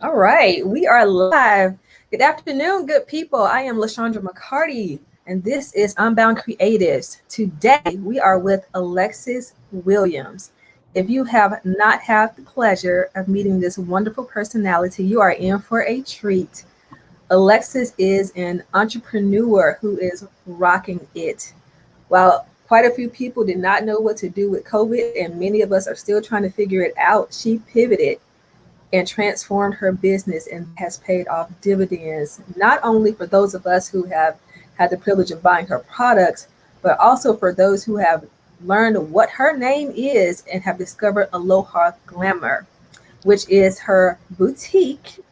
All right, we are live. Good afternoon, good people. I am LaShondra McCarty, and this is Unbound Creatives. Today, we are with Alexis Williams. If you have not had the pleasure of meeting this wonderful personality, you are in for a treat. Alexis is an entrepreneur who is rocking it. While quite a few people did not know what to do with COVID, and many of us are still trying to figure it out, she pivoted and transformed her business, and that has paid off dividends, not only for those of us who have had the privilege of buying her products, but also for those who have learned what her name is and have discovered Aloha Glamour, which is her boutique.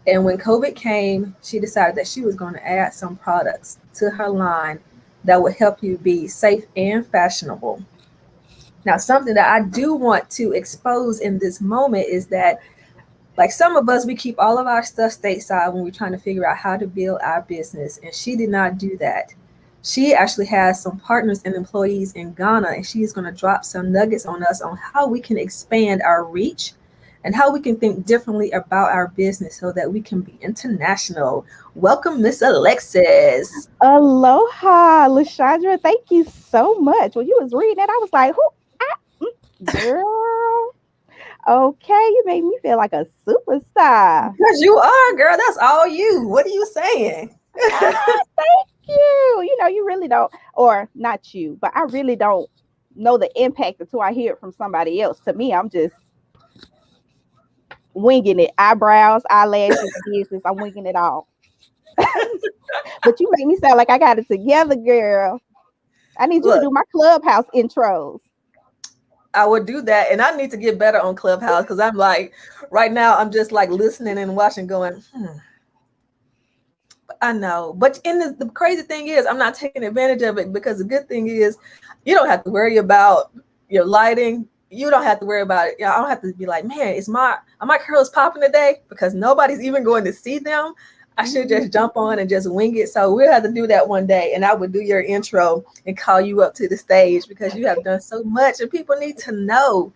And when COVID came, she decided that she was going to add some products to her line that would help you be safe and fashionable. Now, something that I do want to expose in this moment is that, like some of us, we keep all of our stuff stateside when we're trying to figure out how to build our business. And she did not do that. She actually has some partners and employees in Ghana, and she's going to drop some nuggets on us on how we can expand our reach and how we can think differently about our business so that we can be international. Welcome, Miss Alexis. Aloha, Lashandra. Thank you so much. When you was reading that, I was like, "Who, girl? Okay, you made me feel like a superstar." Because you are, girl. That's all you. What are you saying? Thank you. You really don't, or not you, but I really don't know the impact until I hear it from somebody else. To me, I'm just winging it. Eyebrows, eyelashes, business. I'm winging it all. But you make me sound like I got it together, girl. I need you to Look, do my clubhouse intros. I would do that, and I need to get better on Clubhouse because I'm like, right now, I'm just like listening and watching, going, I know. But the crazy thing is, I'm not taking advantage of it because the good thing is, you don't have to worry about your lighting. You don't have to worry about it. I don't have to be like, man, are my curls popping today? Because nobody's even going to see them. I should just jump on and just wing it. So we'll have to do that one day, and I would do your intro and call you up to the stage because you have done so much, and people need to know.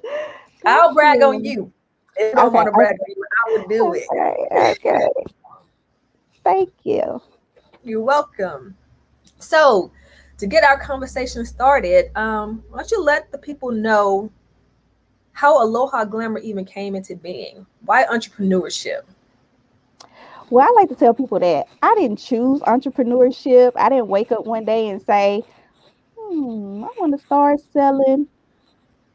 Thank I'll brag on you. you. If you don't Okay, want to brag on you, I would do it. okay. Thank you. You're welcome. So, to get our conversation started, why don't you let the people know how Aloha Glamour even came into being? Why entrepreneurship? Well, I like to tell people that I didn't choose entrepreneurship. I didn't wake up one day and say, I want to start selling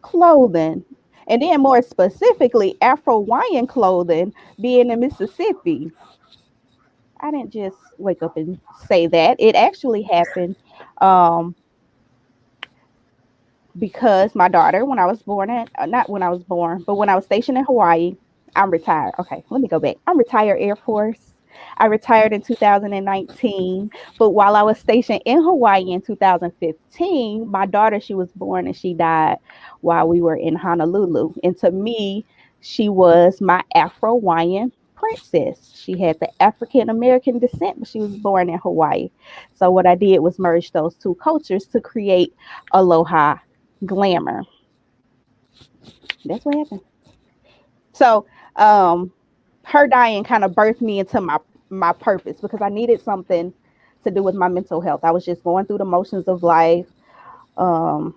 clothing. And then, more specifically, Afro Hawaiian clothing being in Mississippi. I didn't just wake up and say that. It actually happened um, because my daughter, when I was born, not when I was born, but when I was stationed in Hawaii, I'm retired. Okay, let me go back. I'm retired Air Force. I retired in 2019, but while I was stationed in Hawaii in 2015, my daughter, she was born and she died while we were in Honolulu. And to me, she was my Afro Hawaiian princess. She had the African American descent, but she was born in Hawaii. So what I did was merge those two cultures to create Aloha Glamour. That's what happened. So, um, her dying kind of birthed me into my purpose because I needed something to do with my mental health. I was just going through the motions of life. Um,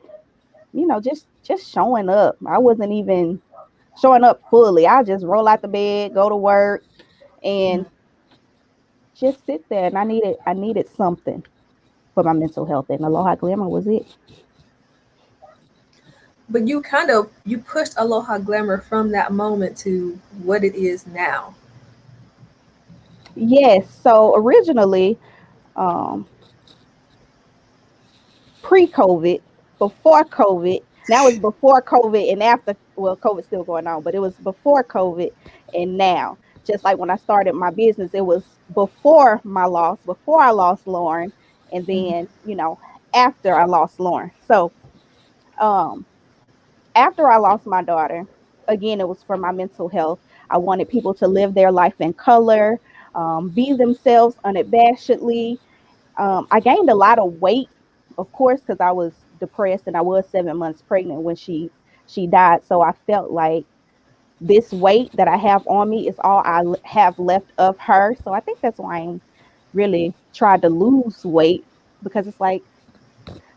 just showing up. I wasn't even showing up fully. I just roll out the bed, go to work, and just sit there. And I needed something for my mental health, and Aloha Glamour was it. But you pushed Aloha Glamour from that moment to what it is now. Yes. So originally, um, pre-COVID, before COVID. Now it's before COVID and after. Well, COVID's still going on, but it was before COVID and now. Just like when I started my business, it was before my loss, before I lost Lauren, and then after I lost Lauren. So um, after I lost my daughter, again, it was for my mental health. I wanted people to live their life in color, be themselves unabashedly. I gained a lot of weight, of course, because I was depressed and I was 7 months pregnant when she died. So I felt like this weight that I have on me is all have left of her. So I think that's why I'm really tried to lose weight, because it's like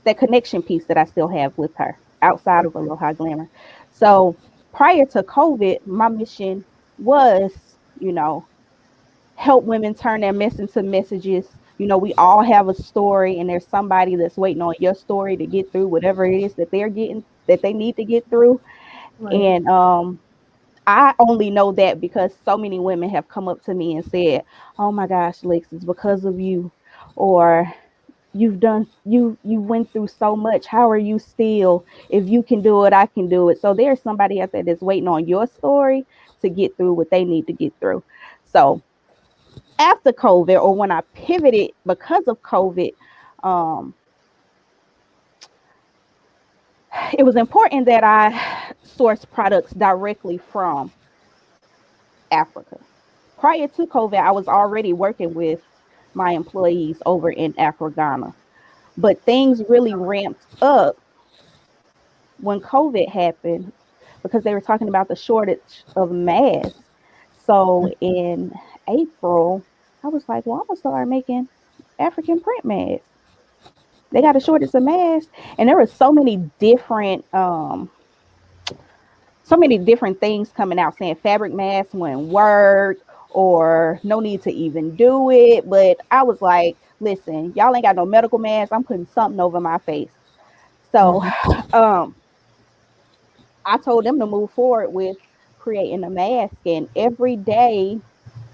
that connection piece that I still have with her outside of Aloha Glamour. So prior to COVID, my mission was, help women turn their mess into messages. We all have a story, and there's somebody that's waiting on your story to get through whatever it is that they need to get through. Right. And I only know that because so many women have come up to me and said, "Oh my gosh, Lex, it's because of you," or you went through so much. How are you still? If you can do it, I can do it. So there's somebody out there that's waiting on your story to get through what they need to get through. So after COVID, or when I pivoted because of COVID, um, it was important that I source products directly from Africa. Prior to COVID, I was already working with my employees over in Accra, Ghana. But things really ramped up when COVID happened because they were talking about the shortage of masks. So in April, I was like, well, I'm going to start making African print masks. They got a shortage of masks, and there were so many different things coming out saying fabric masks wouldn't work or no need to even do it. But I was like, listen, y'all ain't got no medical mask. I'm putting something over my face. So Mhm. um, I told them to move forward with creating a mask. And every day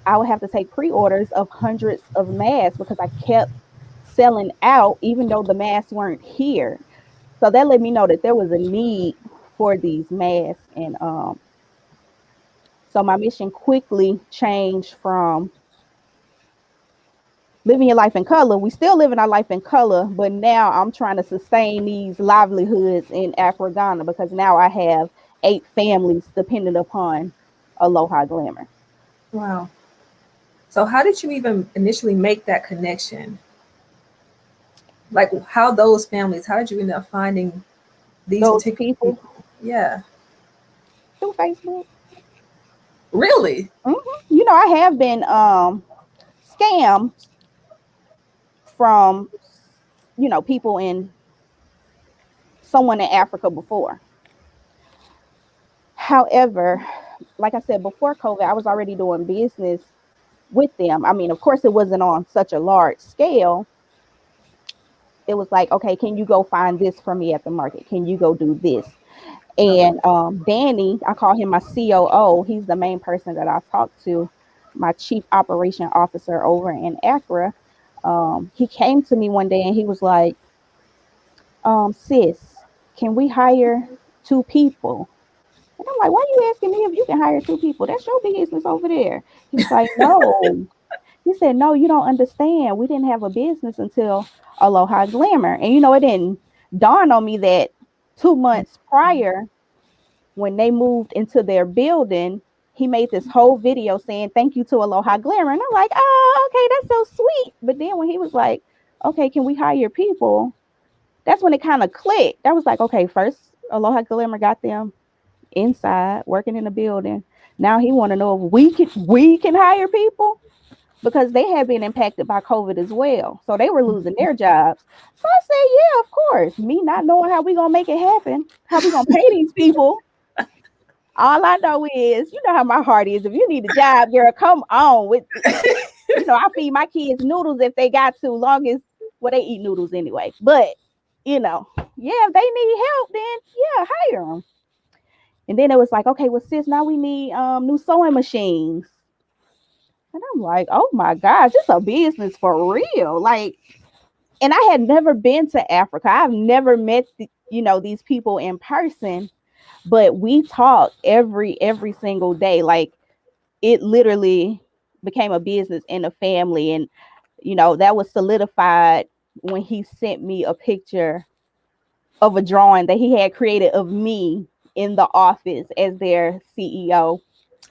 I would have to take pre-orders of hundreds of masks because I kept selling out, even though the masks weren't here. So that let me know that there was a need for these masks. And so my mission quickly changed from living your life in color. We still living our life in color, but now I'm trying to sustain these livelihoods in Accra, Ghana, because now I have 8 families dependent upon Aloha Glamour. Wow. So how did you even initially make that connection? Like how those families, how did you end up finding these Those particular people people? Yeah. through Facebook. Really? hmm I have been scammed from people in someone in Africa before. However, like I said, before COVID, I was already doing business with them. I mean, of course, it wasn't on such a large scale. It was like, okay, can you go find this for me at the market? Can you go do this? Okay. And Danny, I call him my COO. He's the main person that I talk to, my chief operation officer over in Accra. He came to me one day and he was like, sis, can we hire 2 people? And I'm like, why are you asking me if you can hire 2 people? That's your business over there. He was like, no. He said, no, you don't understand. We didn't have a business until Aloha Glamour. And it didn't dawn on me that 2 months prior, when they moved into their building, he made this whole video saying thank you to Aloha Glamour. And I'm like, oh, okay, that's so sweet. But then when he was like, okay, can we hire people? That's when it kind of clicked. I was like, okay, first Aloha Glamour got them inside working in the building. Now he want to know if we can hire people, because they had been impacted by COVID as well. So they were losing their jobs. So I said, yeah, of course. Me not knowing how we gonna make it happen, how we gonna pay these people. All I know is, you know how my heart is. If you need a job, girl, come on. I feed my kids noodles if they got to, long as, well, they eat noodles anyway. But, yeah, if they need help, then yeah, hire them. And then it was like, okay, well, sis, now we need new sewing machines. And I'm like, oh my gosh, it's a business for real. Like, and I had never been to Africa. I've never met these people in person, but we talk every single day. Like, it literally became a business and a family. And that was solidified when he sent me a picture of a drawing that he had created of me in the office as their CEO.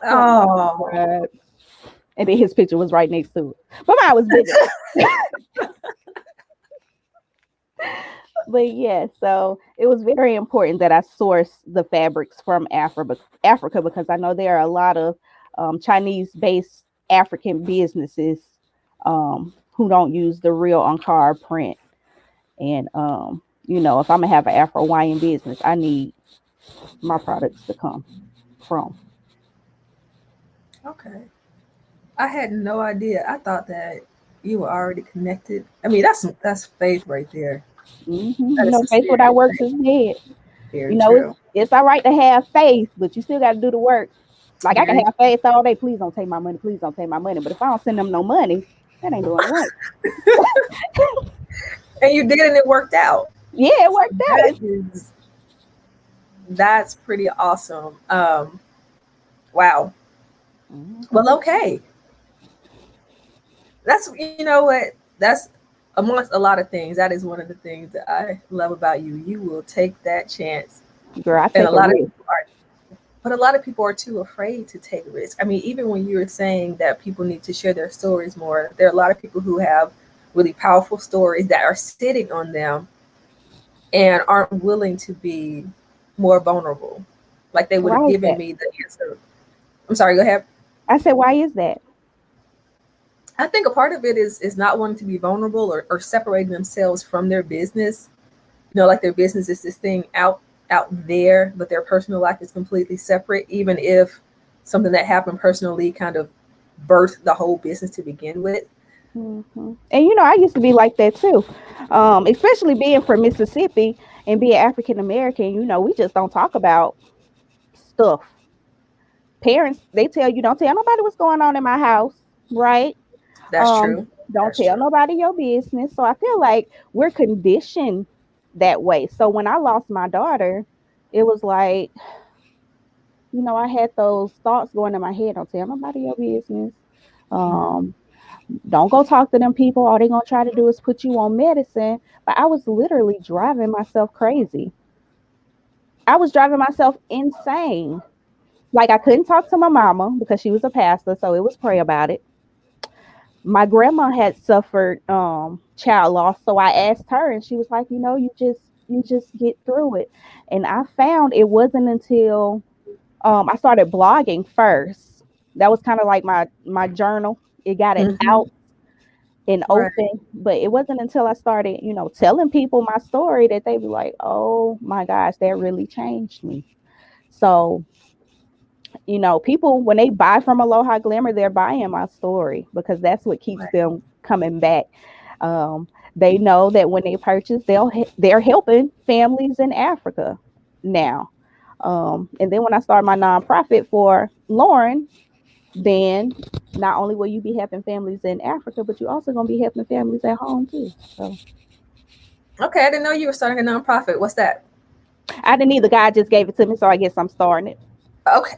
Oh my Oh. God. And then his picture was right next to it. But mine was bigger. But yeah, so it was very important that I source the fabrics from Africa, because I know there are a lot of Chinese-based African businesses who don't use the real Ankara print. And if I'm gonna have an Afro Hawaiian business, I need my products to come from. Okay. I had no idea. I thought that you were already connected. I mean, that's faith right there. That is some Faith without serious works faith. is dead. Very true. It's all right to have faith, but you still got to do the work. Like I can Very. have faith all day. Please don't take my money. Please don't take my money. But if I don't send them no money, that ain't doing the work. And you did, and it worked out. Yeah, it So worked out. that's pretty awesome. Wow. Well, okay. That's what that's amongst a lot of things. That is one of the things that I love about you. You will take that chance, Girl, I and take a risk. but a lot of people are too afraid to take risks. I mean, even when you were saying that people need to share their stories more, there are a lot of people who have really powerful stories that are sitting on them and aren't willing to be more vulnerable. Like they would have Why is given that? me the answer. I'm sorry, go ahead. I said, why is that? I think a part of it is not wanting to be vulnerable or separating themselves from their business. Like their business is this thing out there, but their personal life is completely separate, even if something that happened personally kind of birthed the whole business to begin with. And I used to be like that too, especially being from Mississippi and being African American. We just don't talk about stuff. Parents, they tell you don't tell nobody what's going on in my house, right? That's true. Don't That's tell true. nobody your business. So I feel like we're conditioned that way. So when I lost my daughter, it was like, I had those thoughts going in my head. Don't tell nobody your business. Um, don't go talk to them people. All they gonna try to do is put you on medicine. But I was literally driving myself crazy. I was driving myself insane. Like I couldn't talk to my mama because she was a pastor, so it was pray about it. My grandma had suffered child loss, so I asked her, and she was like, you just get through it. And I found it wasn't until I started blogging first. That was kind of like my journal. It got it Hmm. out and Right. open, but it wasn't until I started, telling people my story that they be like, oh my gosh, that really changed me. So people, when they buy from Aloha Glamour, they're buying my story because that's what keeps Right. them coming back. They know that when they purchase, they're helping families in Africa now. And then when I started my nonprofit for Lauren, then not only will you be helping families in Africa, but you're also going to be helping families at home too. So Okay, I didn't know you were starting a nonprofit. What's that? I didn't either. God just gave it to me, so I guess I'm starting it. Okay,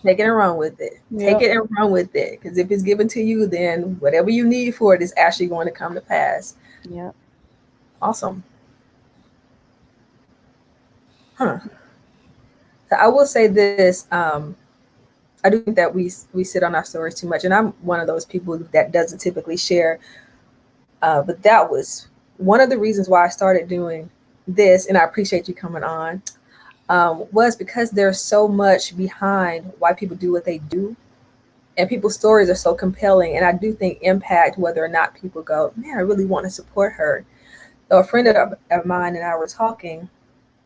take it and run with it. Take Yep. it and run with it. Because if it's given to you, then whatever you need for it is actually going to come to pass. Yep. Awesome. Huh. So I will say this. I do think that we sit on our stories too much, and I'm one of those people that doesn't typically share. But that was one of the reasons why I started doing this, and I appreciate you coming on. Was because there's so much behind why people do what they do, and people's stories are so compelling. And I do think impact whether or not people go, man, I really want to support her. So a friend of mine and I were talking,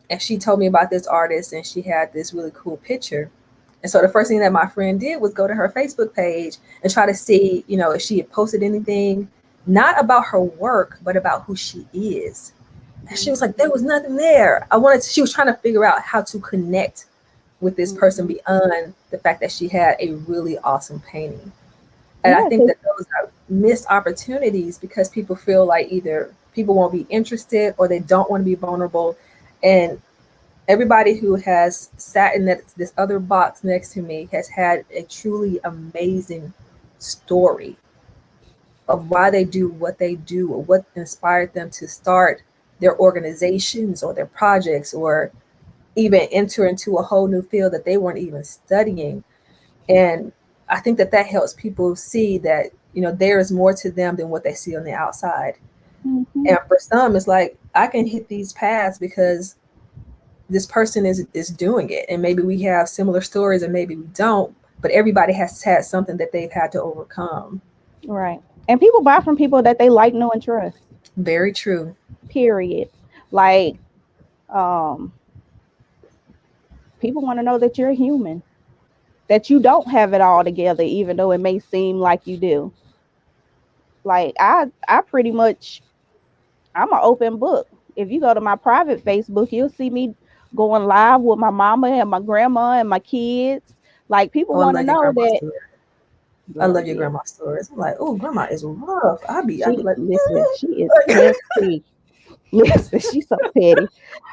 and she told me about this artist, and she had this really cool picture. And so the first thing that my friend did was go to her Facebook page and try to see, if she had posted anything, not about her work, but about who she is. And she was like, there was nothing there. She was trying to figure out how to connect with this person Mhm. beyond the fact that she had a really awesome painting. And I Yeah, think that those are missed opportunities because people feel like either people won't be interested or they don't want to be vulnerable. And everybody who has sat in this other box next to me has had a truly amazing story of why they do what they do or what inspired them to start their organizations or their projects or even enter into a whole new field that they weren't even studying. And I think that helps people see that there is more to them than what they see on the outside. Mhm. And for some, it's like I can hit these paths because this person is doing it, and maybe we have similar stories and maybe we don't, but everybody has had something that they've had to overcome. Right. And people buy from people that they like, know, and trust. Very true. Period. Like, um, people want to know that you're a human, that you don't have it all together, even though it may seem like you do. Like, I pretty much, I'm an open book. If you go to my private Facebook, you'll see me going live with my mama and my grandma and my kids. Like, people Oh, I want to love your know grandma's that. story. I Girl, love your yeah. grandma's stories. I'm like, oh, grandma is rough. I'd be She like, listen, she is petty. Listen, she's so petty.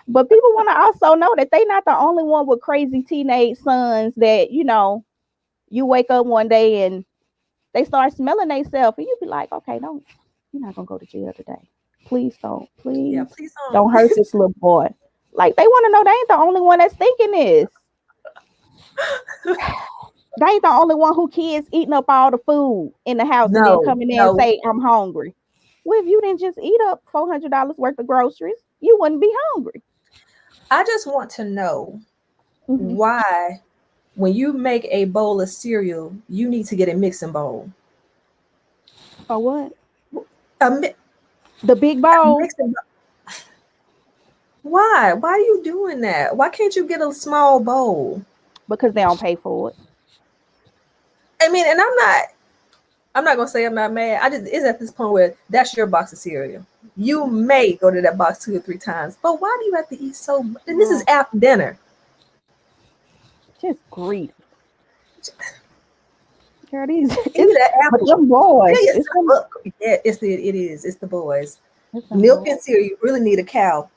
But people want to also know that they not the only one with crazy teenage sons that, you wake up one day and they start smelling themselves and you be like, okay, don't, you're not gonna go to jail today. Please don't. yeah, Please please don't don't. hurt this little boy. Like, they want to know they ain't the only one that's thinking this. They ain't the only one who kids eating up all the food in the house and then No, coming in and no. say, I'm hungry. Well, if you didn't just eat up $400 worth of groceries, you wouldn't be hungry. I just want to know Mm-hmm. why, when you make a bowl of cereal, you need to get a mixing bowl. Or what? A, mi- The big a bowl, mixing bowl. Why? Why are you doing that? Why can't you get a small bowl? because they don't pay for it. I mean, and I'm not gonna say I'm not mad. I just it's at this point where that's your box of cereal. You may go to that box 2 or 3 times, but why do you have to eat so much? And this is after dinner. Just grief. Girl, these Give me it's that but apple. them boys. Fill It's yourself them, up. Yeah, it's the boys. it's them Milk boys. and cereal. You really need a cow.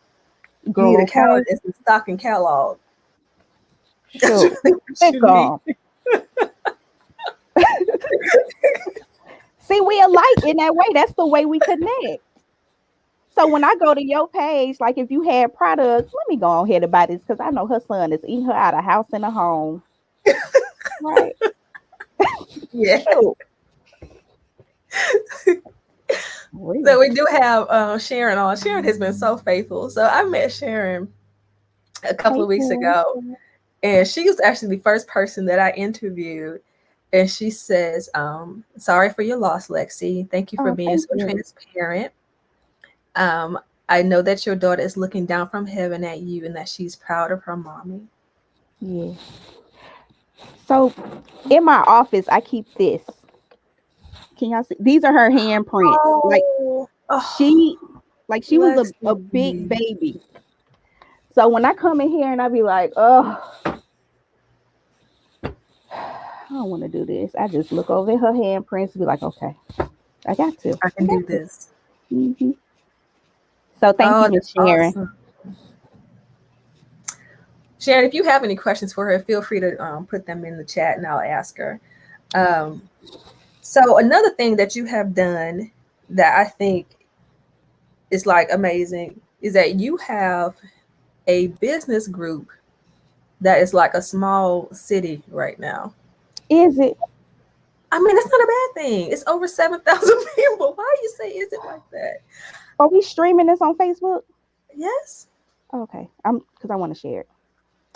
You need Girl, a cow okay. and some stock and catalog. That's Sure. really what Think you need. See, we alike in that way. That's the way we connect. So when I go to your page, like if you had products, let me go ahead and buy this because I know her son is eating her out of house and a home. Right. Yeah. Sure. So we do have Sharon on. Sharon has been so faithful. So I met Sharon a couple Hey, of weeks Karen. ago, and she was actually the first person that I interviewed. And she says, sorry for your loss, Lexi. Thank you for Oh, being thank so you. transparent. Um, I know that your daughter is looking down from heaven at you and that she's proud of her mommy. Yeah. So in my office, I keep this. Can y'all see? These are her handprints. Oh, She, like she was a big Lexi. baby. So when I come in here and I be like, oh, I don't want to do this. I just look over at her handprints and be like, okay, I got to. I I can do got to. this. Mm-hmm. So thank you, Oh, Miss that's Sharon. awesome. Sharon, if you have any questions for her, feel free to put them in the chat and I'll ask her. Um, so another thing that you have done that I think is like amazing is that you have a business group that is like a small city right now. Is it? I mean, that's not a bad thing. It's over 7,000 people. Why do you say is it like that? Are we streaming this on Facebook? Yes. Okay. Because I want to share it.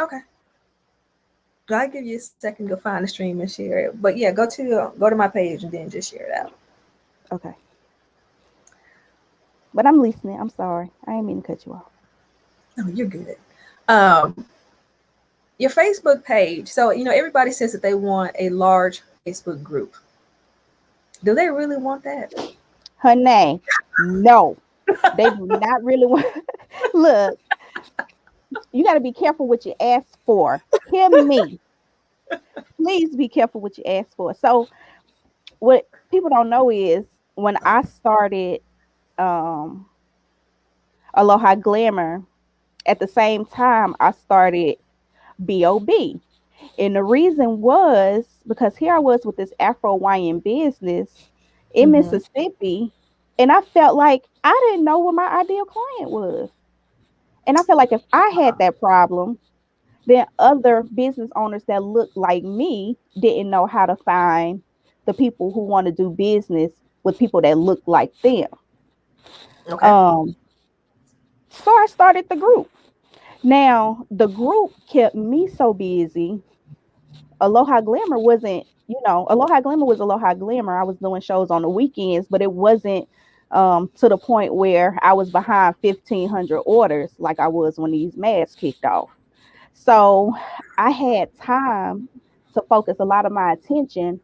Okay. I'll give you a second to go find the stream and share it. But yeah, go to my page and then just share it out. Okay. But I'm listening. I'm sorry. I didn't mean to cut you off. No, you're good. Um, your Facebook page. So, everybody says that they want a large Facebook group. Do they really want that? Her name. No. They do not really want. Look, you got to be careful what you ask for. Hear me. Please be careful what you ask for. So, what people don't know is when I started um, Aloha Glamour, at the same time I started B.O.B. And the reason was because here I was with this Afro Hawaiian business in Mm-hmm. Mississippi, and I felt like I didn't know what my ideal client was. And I felt like if I had that problem, then other business owners that looked like me didn't know how to find the people who want to do business with people that look like them. Okay. Um, So I started the group. Now, the group kept me so busy. Aloha Glamour wasn't, Aloha Glamour was Aloha Glamour. I was doing shows on the weekends, but it wasn't to the point where I was behind 1,500 orders like I was when these masks kicked off. So I had time to focus a lot of my attention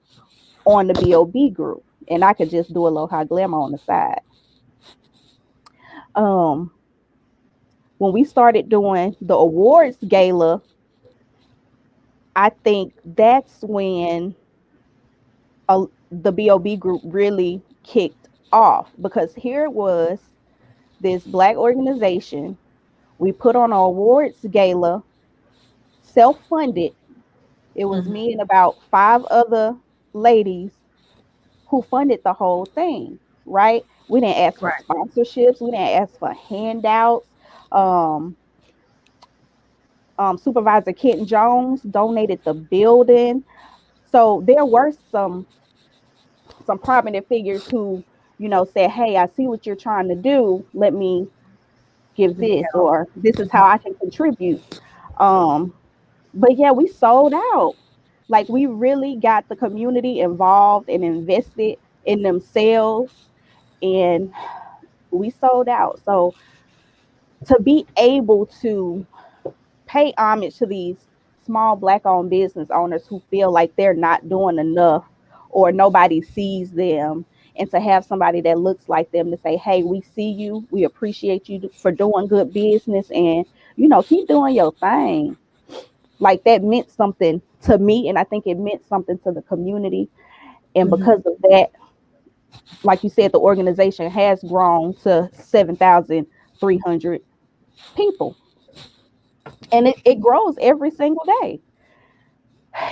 on the BOB group, and I could just do Aloha Glamour on the side. Um, when we started doing the awards gala, I think that's when the BOB group really kicked off, because here it was, this Black organization. We put on an awards gala, self-funded. It was Mm-hmm. me and about 5 other ladies who funded the whole thing, right? We didn't ask for Right. sponsorships. We didn't ask for handouts. Um, Supervisor Kent Jones donated the building. So there were some prominent figures who, said, "Hey, I see what you're trying to do. Let me give Let me this, help. or this is how I can contribute." Um, but yeah, we sold out. Like, we really got the community involved and invested in themselves, and we sold out. So to be able to pay homage to these small Black owned business owners who feel like they're not doing enough or nobody sees them, and to have somebody that looks like them to say, "Hey, we see you, we appreciate you for doing good business, and keep doing your thing." Like, that meant something to me, and I think it meant something to the community. And Mm-hmm. because of that, like you said, the organization has grown to 7,300 people, and it grows every single day.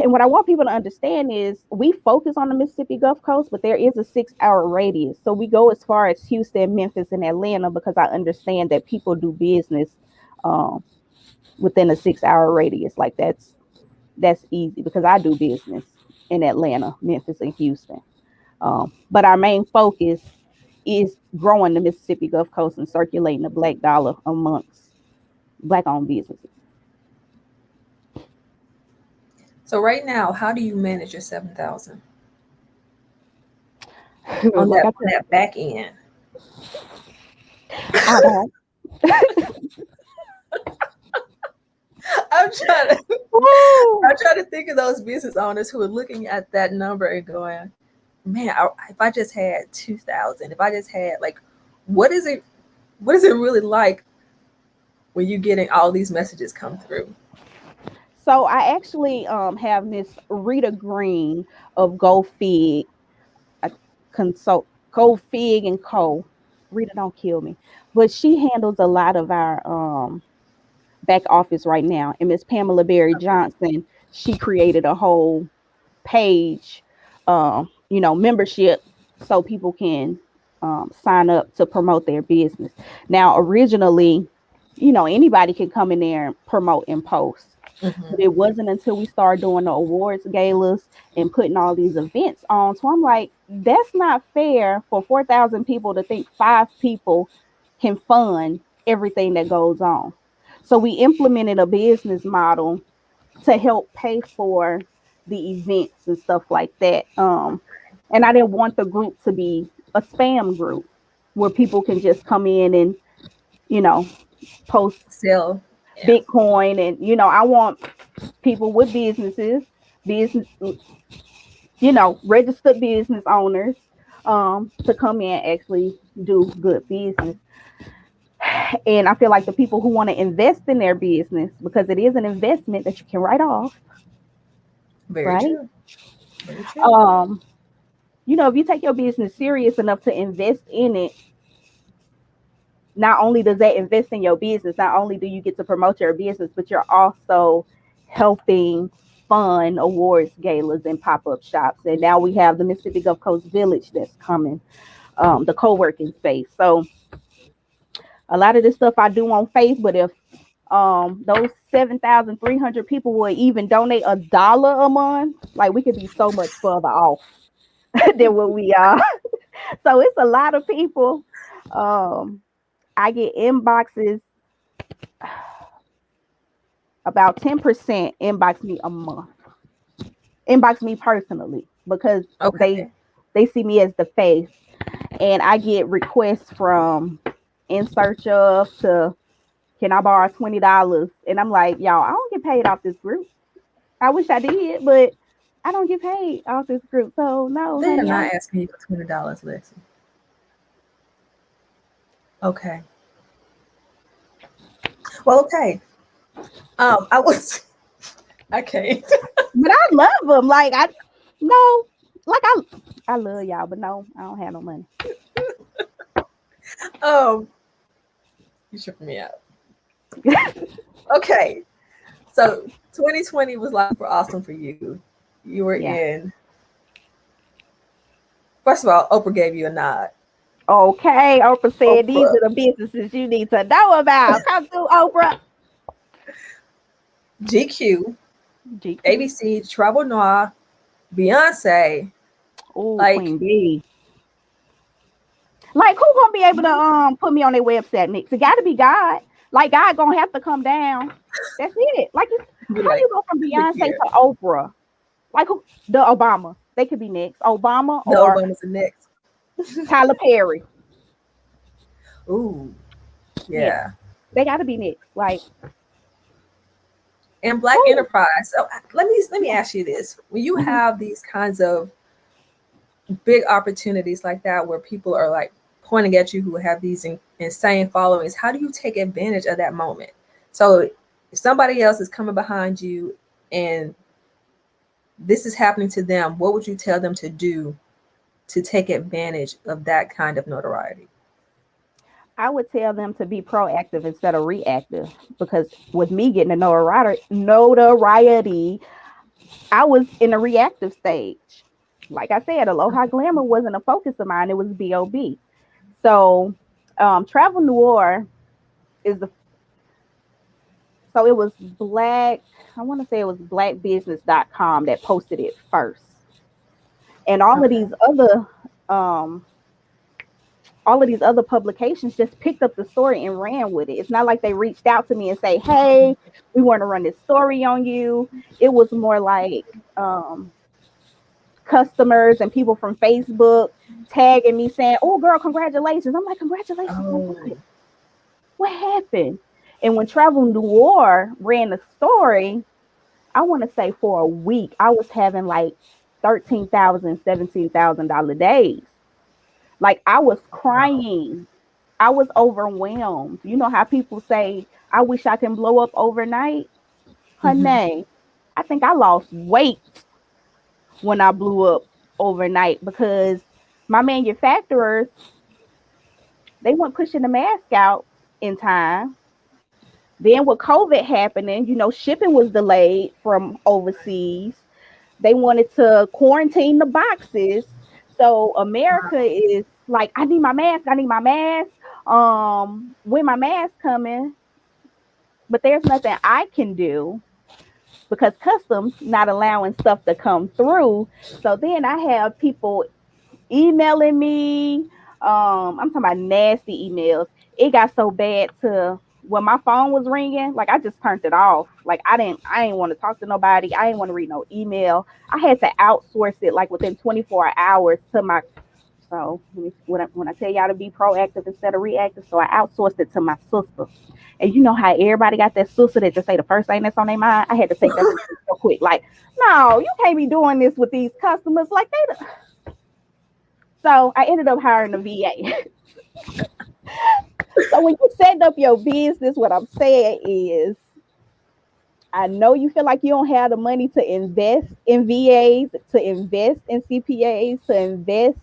And what I want people to understand is, we focus on the Mississippi Gulf Coast, but there is a 6-hour radius. So we go as far as Houston, Memphis, and Atlanta, because I understand that people do business um, within a 6-hour radius. Like, that's easy, because I do business in Atlanta, Memphis, and Houston. But our main focus is growing the Mississippi Gulf Coast and circulating the Black dollar amongst Black-owned businesses. So right now, how do you manage your 7,000 on Like I said, that back end? I don't. I'm trying to Woo! I'm trying to think of those business owners who are looking at that number and going, "Man, if I just had 2,000, if I just had like, what is it? What is it really like when you're getting all these messages come through?" So I actually have Miss Rita Green of Go Fig, I consult Go Fig and Co. Rita, don't kill me, but she handles a lot of our back office right now. And Miss Pamela Berry Johnson, she created a whole page, membership, so people can sign up to promote their business. Now, originally, anybody could come in there and promote and post. But Mm-hmm. it wasn't until we started doing the awards galas and putting all these events on. So I'm like, that's not fair for 4,000 people to think 5 people can fund everything that goes on. So we implemented a business model to help pay for the events and stuff like that. And I didn't want the group to be a spam group where people can just come in and, you know, post Still, yeah, Bitcoin. And, I want people with business, registered business owners, to come in and actually do good business. And I feel like the people who want to invest in their business, because it is an investment that you can write off, very right? true. Very true. Um, if you take your business serious enough to invest in it, not only does that invest in your business, not only do you get to promote your business, but you're also helping fund awards galas and pop-up shops. And now we have the Mississippi Gulf Coast Village that's coming, the co-working space. So a lot of this stuff I do on faith, but if those 7,300 people will even donate $1 a month, like, we could be so much further off than what we are. So it's a lot of people. I get inboxes about 10% inbox me a month. Inbox me personally because Okay. they see me as the face, and I get requests from in search of to can I borrow $20? And I'm like, y'all, I don't get paid off this group. I wish I did, but I don't get paid off this group. So no, They are honey, not asking you for $20, Lexi. Okay. Well, okay. I was. I can't. but I love them. Like I no, like I love y'all, but no, I don't have no money. Um, you tripping me out. Okay. So 2020 was like super awesome for you. You were Yeah. in. First of all, Oprah gave you a nod. Okay, Oprah said these Oprah, are the businesses you need to know about. Come through, Oprah. GQ, GQ. ABC, Travel Noir, Beyonce. Oh, Like, Queen B. Like, who gonna be able to put me on their website next? It gotta be God. Like, God gonna have to come down. That's it. Like, be how like, you go from look Beyonce here. to Oprah? Like, who? The Obama. They could be next. Obama The or Obamas are next. Tyler Perry. Ooh, Yeah, yeah. they gotta be next. Like, And Black who? enterprise. So let me Yeah. ask you this: when you Mhm. have these kinds of big opportunities like that, where people are like pointing at you who have these insane followings, how do you take advantage of that moment? So if somebody else is coming behind you and this is happening to them, what would you tell them to do to take advantage of that kind of notoriety? I would tell them to be proactive instead of reactive because with me getting a notoriety, I was in a reactive stage. Like I said, Aloha Glamour wasn't a focus of mine, it was BOB. So, Travel Noir is the so it was black, I want to say it was blackbusiness.com that posted it first. And Okay. um all of these other publications just picked up the story and ran with it. It's not like they reached out to me and say, "Hey, we want to run this story on you." It was more like customers and people from Facebook tagging me saying, "Oh, girl, congratulations!" I'm like, "Congratulations on Oh. what? What happened?" And when Travel Noir ran the story, I want to say for a week, I was having like $13,000, $17,000 days. Like I was Wow. crying. I was overwhelmed. You know how people say, I wish I can blow up overnight? Mm-hmm. Honey, I think I lost weight when I blew up overnight because my manufacturers, they weren't pushing the mask out in time. Then with COVID happening, shipping was delayed from overseas. They wanted to quarantine the boxes. So America is like, I need my mask, I need my mask. When my mask coming, but there's nothing I can do because customs not allowing stuff to come through. So then I have people emailing me. I'm talking about nasty emails. It got so bad to when my phone was ringing, like I just turned it off. Like I didn't want to talk to nobody. I didn't want to read no email. I had to outsource it like within 24 hours to my. So when I tell y'all to be proactive instead of reactive, so I outsourced it to my sister. And you know how everybody got that sister that just say the first thing that's on their mind. I had to take that sister so quick. Like, no, you can't be doing this with these customers. Like so I ended up hiring a VA. So when you set up your business, what I'm saying is, I know you feel like you don't have the money to invest in VAs, to invest in CPAs, to invest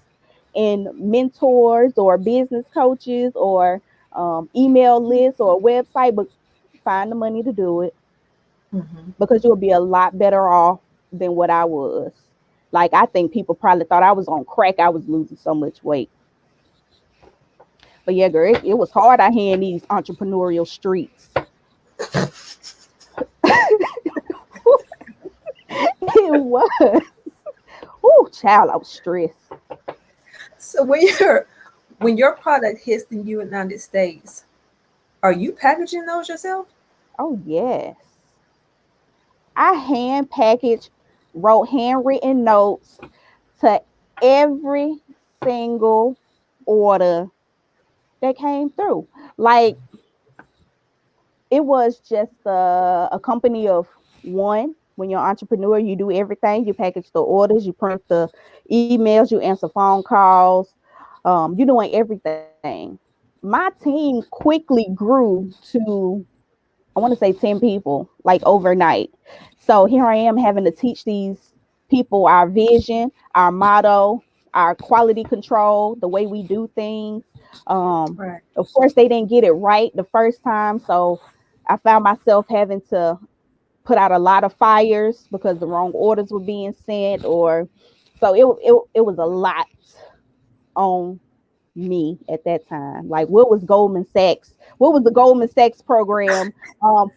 in mentors or business coaches or email lists or a website, but find the money to do it Mm-hmm. because you'll be a lot better off than what I was. Like, I think people probably thought I was on crack. I was losing so much weight. But yeah, girl, it was hard out here in these entrepreneurial streets. It was. Oh, child, I was stressed. So when your product hits the United States, Are you packaging those yourself? Oh yes. I hand packaged, wrote handwritten notes to every single order that came through. Like it was just a company of one. When you're an entrepreneur, you do everything. You package the orders, you print the emails, you answer phone calls, you're doing everything. My team quickly grew to, I want to say 10 people, like overnight. So here I am having to teach these people our vision, our motto, our quality control, the way we do things. Right. Of course, they didn't get it right the first time. So I found myself having to put out a lot of fires because the wrong orders were being sent, or so it was a lot on me at that time. Like, what was Goldman Sachs? What was the Goldman Sachs program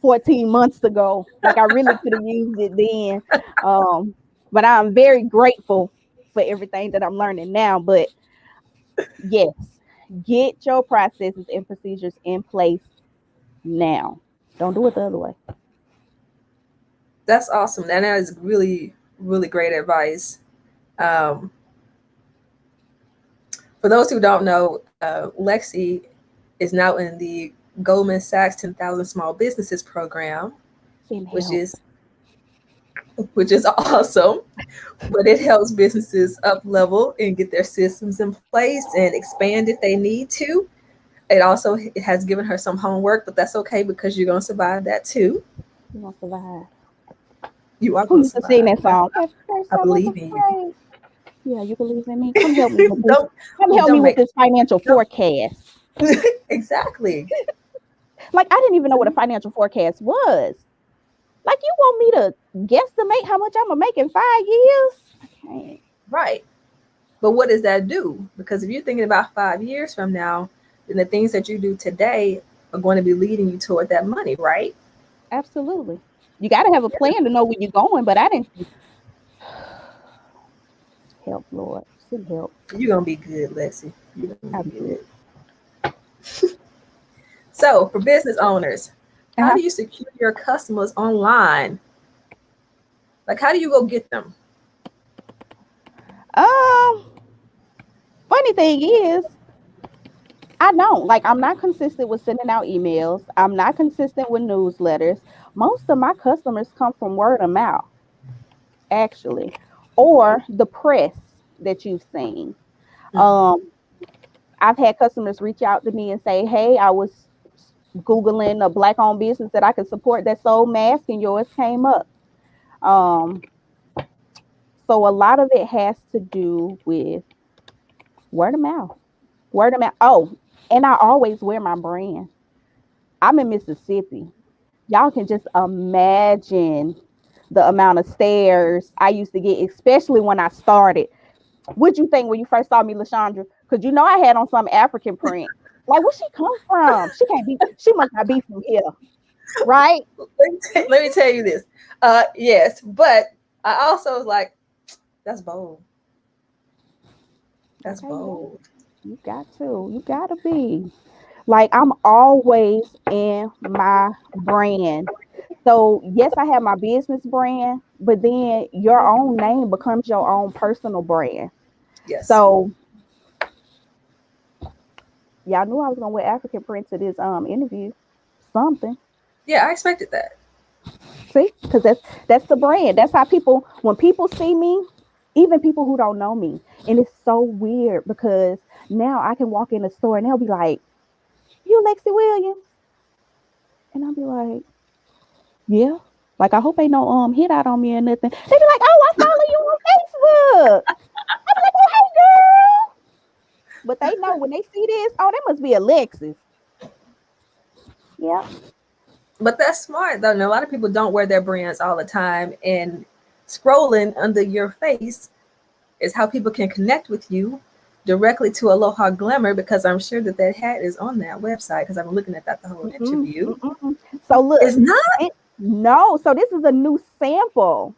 14 months ago? Like, I really could have used it then. But I'm very grateful for everything that I'm learning now. But yes, get your processes and procedures in place now. Don't do it the other way. That's awesome. And that is really, really great advice. Um, for those who don't know, Lexi is now in the Goldman Sachs 10,000 Small Businesses program, Send which help. is which is awesome. But it helps businesses up level and get their systems in place and expand if they need to. It has given her some homework, but that's okay because you're going to survive that too. You gonna survive. You are Who going to used to sing survive. that song? At first I I was believe in you. afraid. Yeah, you believe in me. Come help me with this. don't Come help me don't with make this financial don't forecast. exactly. Like I didn't even know what a financial forecast was. Like you want me to guesstimate how much I'm gonna make in 5 years? I can't. Right. But what does that do? Because if you're thinking about 5 years from now, then the things that you do today are going to be leading you toward that money, right? Absolutely. You got to have a plan to know where you're going. But I didn't help, Lord. Send help. You're going to be good, Lexi. You're going to be I'll be good. good. So, for business owners, how Uh-huh. do you secure your customers online? Like, how do you go get them? Um. Funny thing is, I don't like. I'm not consistent with sending out emails. I'm not consistent with newsletters. Most of my customers come from word of mouth, actually, or the press that you've seen. Mhm. Um, I've had customers reach out to me and say, "Hey, I was Googling a black-owned business that I could support that sold masks, and yours came up." Um, so a lot of it has to do with word of mouth. Word of mouth. Oh, and I always wear my brand. I'm in Mississippi. Y'all can just imagine the amount of stares I used to get, especially when I started. What'd you think when you first saw me, Lashandra? Because you know I had on some African print. Like, where she come from? She can't be. She must not be from here, right? Let me tell you this. Yes, but I also was like, that's bold. That's Okay, yeah, bold. you got to. You gotta be. Like, I'm always in my brand. So yes, I have my business brand, but then your own name becomes your own personal brand. Yes. So y'all knew I was gonna wear African print to this interview. Something. Yeah, I expected that. See? Because that's the brand. That's how people when people see me, even people who don't know me. And it's so weird because now I can walk in the store and they'll be like, "You Lexi Williams?" And I'll be like, "Yeah." Like I hope ain't no hit out on me or nothing. They be like, "Oh, I follow you on Facebook." I'm like, "Oh, hey girl." But they know when they see this, oh, that must be Alexis. Yeah. But that's smart though. And a lot of people don't wear their brands all the time. And scrolling under your face is how people can connect with you directly to Aloha Glamour because I'm sure that that hat is on that website because I've been looking at that the whole Mm-mm, interview. mm-mm. So look, It's not. no. So this is a new sample.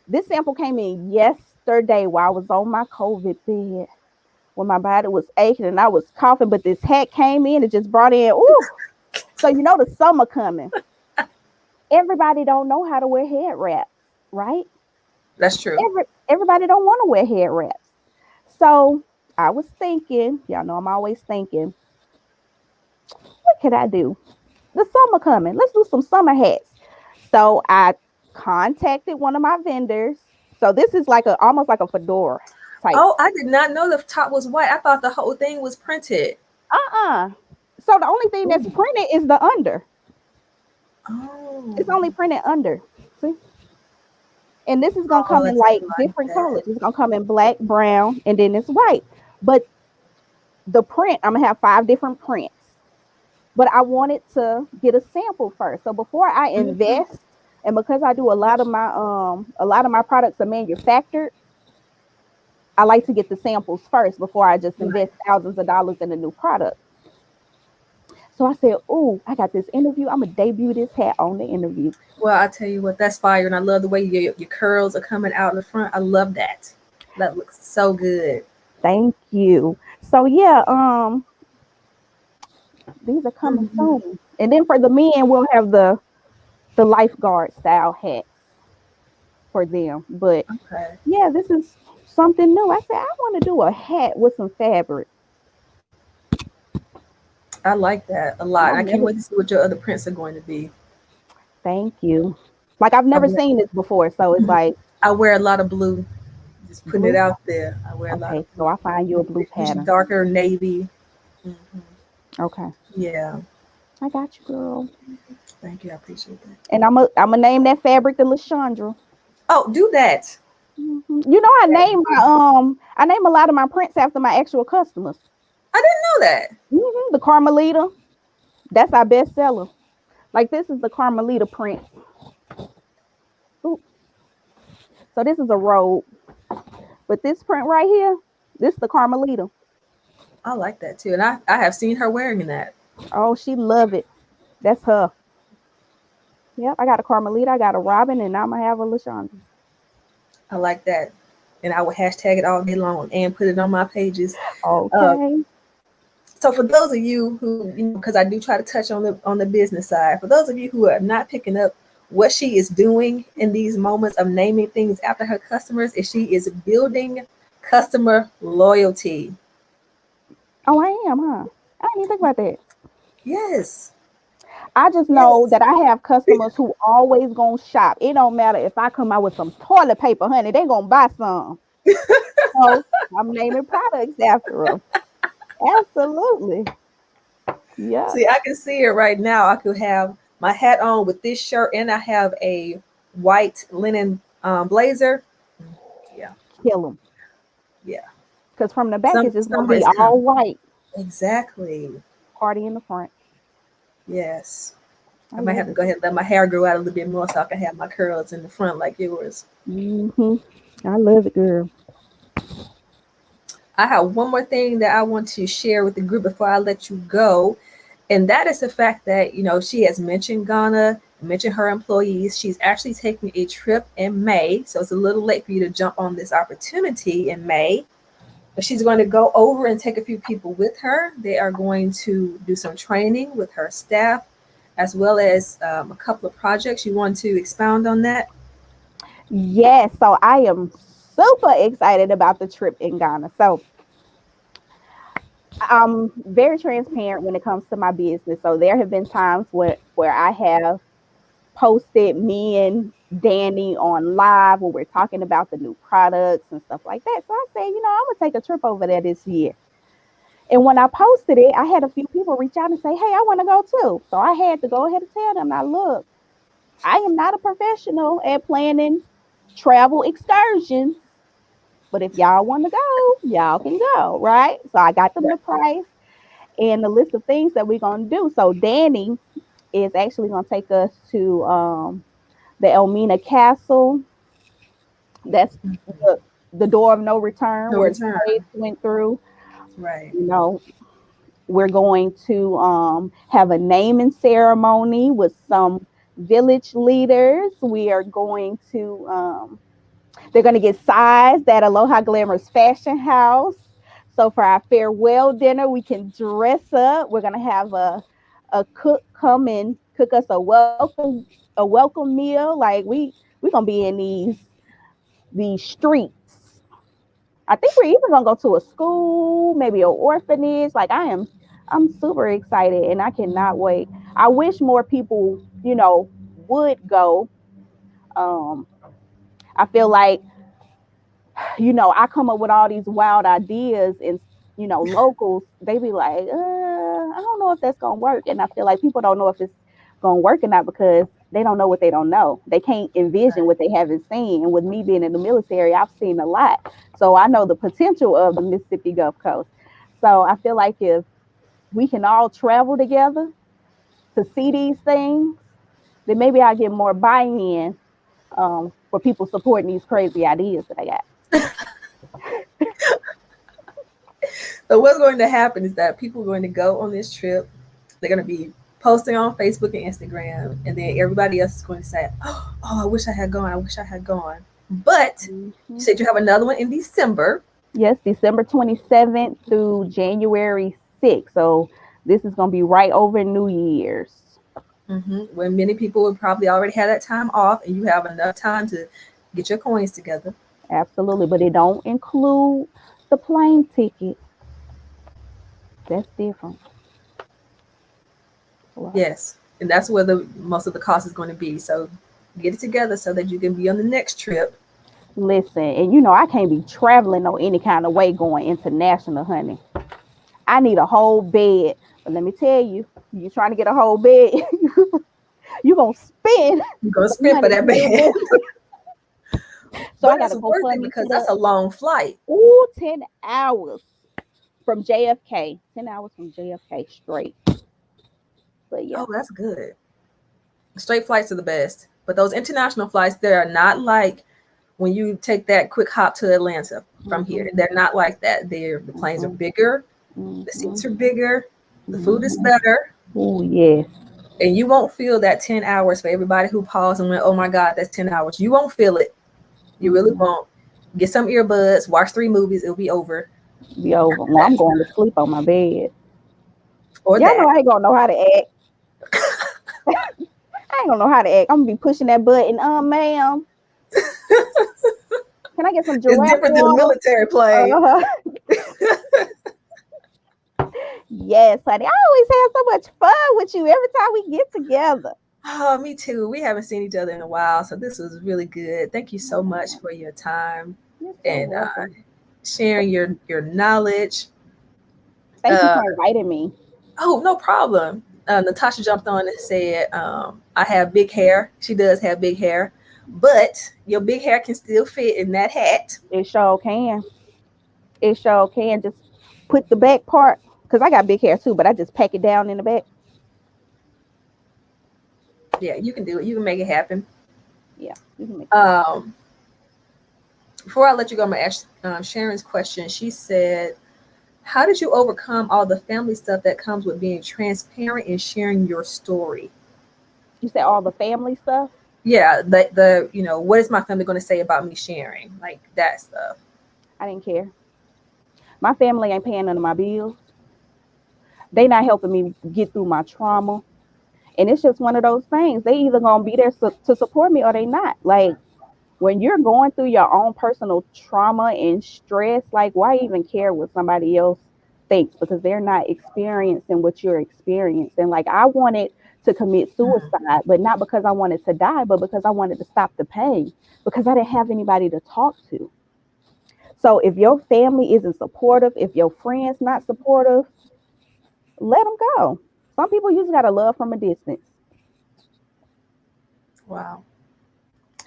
This sample came in yesterday while I was on my COVID bed when my body was aching and I was coughing. But this hat came in and just brought in. Ooh, So you know the summer coming. Everybody don't know how to wear head wraps, right? That's true. Everybody don't want to wear head wraps. So I was thinking, y'all know I'm always thinking, what could I do? The summer coming. Let's do some summer hats. So I contacted one of my vendors. So this is like a almost like a fedora type. Oh, I did not know the top was white. I thought the whole thing was printed. Uh-uh. So the only thing that's Ooh. printed is the under. Oh. It's only printed under. See? And this is gonna Oh, come in that's like like different that. colors. It's gonna come in black, brown, and then it's white. But the print, I'm gonna have 5 different prints. But I wanted to get a sample first. So before I Mhm. invest, and because I do a lot of my products are manufactured, I like to get the samples first before I just Right. invest thousands of dollars in a new product. So I said, "Oh, I got this interview. I'm gonna debut this hat on the interview." Well, I tell you what, that's fire, and I love the way your curls are coming out in the front. I love that. That looks so good. Thank you. So yeah, these are coming Hmm. soon. And then for the men, we'll have the lifeguard style hats for them. But Okay, yeah, this is something new. I said I want to do a hat with some fabric. I like that a lot. I've I can't never wait to see what your other prints are going to be. Thank you. Like I've I never wear, seen this before, so it's mhm. like I wear a lot of blue. Just putting it blue. out there. I wear a lot Okay, of so blue. I find you a blue It's usually pattern. darker navy. Hmm. Okay, Yeah. I got you, girl. Thank you. I appreciate that. And I'm gonna name that fabric the Lashandra. Oh, do that. You know, I name a lot of my prints after my actual customers. I didn't know that. The Carmelita, that's our best seller. Like this is the Carmelita print. Ooh, so this is a robe, but this print right here, this the Carmelita. I like that too, and I have seen her wearing that. Oh, she love it. That's her. Yep, I got a Carmelita, I got a Robin, and now I'm gonna have a Lashandra. I like that, and I will hashtag it all day long and put it on my pages. Uh, Okay. so for those of you who, because I do try to touch on the business side, for those of you who are not picking up what she is doing in these moments of naming things after her customers, is she is building customer loyalty. Oh, I am, huh? I didn't even think about that. Yes, I just know yes. that I have customers who always gonna shop. It don't matter if I come out with some toilet paper, honey, they gonna buy some. So I'm naming products after them. Absolutely. Yeah. See, I can see it right now. I could have my hat on with this shirt, and I have a white linen blazer. Yeah, Kill them. yeah. Because from the back, it's just gonna Summer be is all coming. white. Exactly. Party in the front. Yes. I I might love have to it. go ahead and let my hair grow out a little bit more so I can have my curls in the front like yours. hmm I love it, girl. I have one more thing that I want to share with the group before I let you go. And that is the fact that, she has mentioned Ghana, mentioned her employees. She's actually taking a trip in May. So it's a little late for you to jump on this opportunity in May. But she's going to go over and take a few people with her. They are going to do some training with her staff, as well as a couple of projects. You want to expound on that? Yes. So I am super excited about the trip in Ghana. So I'm very transparent when it comes to my business. So there have been times where I have posted me and Danny on live where we're talking about the new products and stuff like that. So I said, I'm gonna take a trip over there this year. And when I posted it, I had a few people reach out and say, "Hey, I want to go too." So I had to go ahead and tell them, "Now look, I am not a professional at planning travel excursions, but if y'all want to go, y'all can go, right?" So I got them the price and the list of things that we're gonna do. So Danny is actually gonna take us to the Elmina Castle. That's the door of no return No where the return. slaves went through. Right. You know, we're going to have a naming ceremony with some village leaders. We are going to they're going to get sized at Aloha Glamour's fashion house. So for our farewell dinner, we can dress up. We're going to have a cook come and cook us a welcome meal. Like we gonna be in these streets. I think we're even gonna go to a school, maybe an orphanage. Like I'm super excited and I cannot wait. I wish more people, would go. Um, I feel like, I come up with all these wild ideas and locals, they be like, I don't know if that's gonna work. And I feel like people don't know if it's gonna work or not because they don't know what they don't know. They can't envision what they haven't seen. And with me being in the military, I've seen a lot. So I know the potential of the Mississippi Gulf Coast. So I feel like if we can all travel together to see these things, then maybe I'll get more buy-in for people supporting these crazy ideas that I got. So what's going to happen is that people are going to go on this trip. They're going to be posting on Facebook and Instagram, and then everybody else is going to say, oh, I wish I had gone. I wish I had gone. But you said you have another one in December. Yes, December 27th through January 6th. So this is going to be right over New Year's. When many people would probably already have that time off, and you have enough time to get your coins together. Absolutely, but it don't include the plane ticket. That's different. Wow. Yes, and that's where most of the cost is going to be. So get it together so that you can be on the next trip. Listen, and I can't be traveling no any kind of way going international, honey. I need a whole bed. But let me tell you, you're trying to get a whole bed, you're going to spend. You're going to spend for that bed. So I got to go for because that's a long flight. Ooh, 10 hours from JFK. 10 hours from JFK straight. But yeah. Oh, that's good. Straight flights are the best. But those international flights, they are not like when you take that quick hop to Atlanta from here. They're not like that. The planes are bigger. The seats are bigger. The food is better. Oh, yes. And you won't feel that 10 hours for everybody who paused and went, oh my God, that's 10 hours. You won't feel it. You really won't. Get some earbuds, watch 3 movies, it'll be over. Well, I'm going to sleep on my bed. Or y'all know I ain't gonna know how to act. I ain't gonna know how to act. I'm gonna be pushing that button. Ma'am. Can I get some giraffe? It's different than a military plane. Yes, honey. I always have so much fun with you every time we get together. Oh, me too. We haven't seen each other in a while, so this was really good. Thank you so much for your time and sharing your knowledge. Thank you for inviting me. Oh, no problem. Natasha jumped on and said, I have big hair. She does have big hair, but your big hair can still fit in that hat. It sure can. It sure can. Just put the back part, because I got big hair too, but I just pack it down in the back. Yeah, you can do it. You can make it happen. Yeah, you can make it happen. Before I let you go, I'm going to ask Sharon's question. She said, how did you overcome all the family stuff that comes with being transparent and sharing your story? You said all the family stuff? Yeah, the what is my family going to say about me sharing? Like that stuff. I didn't care. My family ain't paying none of my bills. They not helping me get through my trauma. And it's just one of those things. They either going to be there to support me or they not. Like, when you're going through your own personal trauma and stress, like, why even care what somebody else thinks? Because they're not experiencing what you're experiencing. Like, I wanted to commit suicide, but not because I wanted to die, but because I wanted to stop the pain, because I didn't have anybody to talk to. So if your family isn't supportive, if your friends not supportive, let them go. Some people you just got to love from a distance. Wow.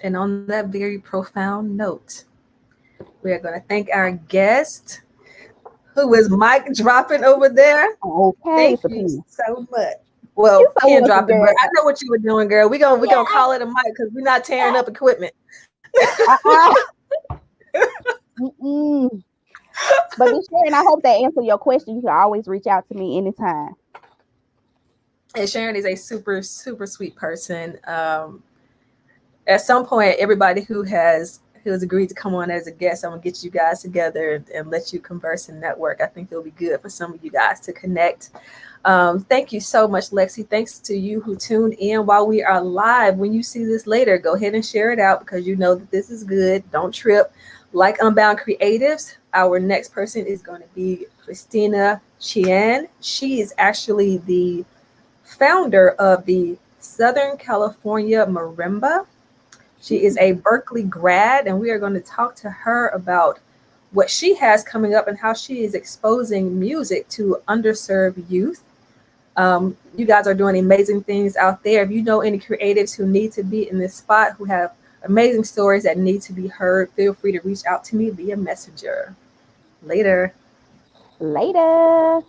And on that very profound note, we are going to thank our guest, who is mic dropping over there. Okay. Thank you so much. Well, pen dropping, but I know what you were doing, girl. We're gonna call it a mic because we're not tearing up equipment. But Sharon, I hope that answered your question. You can always reach out to me anytime. And Sharon is a super, super sweet person. At some point, everybody who has who has agreed to come on as a guest. I'm gonna get you guys together and let you converse and network. I think it'll be good for some of you guys to connect. Thank you so much, Lexi. Thanks to you who tuned in while we are live. When you see this later, go ahead and share it out because you know that this is good. Don't trip. Like Unbound Creatives, our next person is going to be Christina Chien. She is actually the founder of the Southern California Marimba. She is a Berkeley grad, and we are going to talk to her about what she has coming up and how she is exposing music to underserved youth. You guys are doing amazing things out there. If you know any creatives who need to be in this spot, who have amazing stories that need to be heard, feel free to reach out to me via Messenger. Later. Later.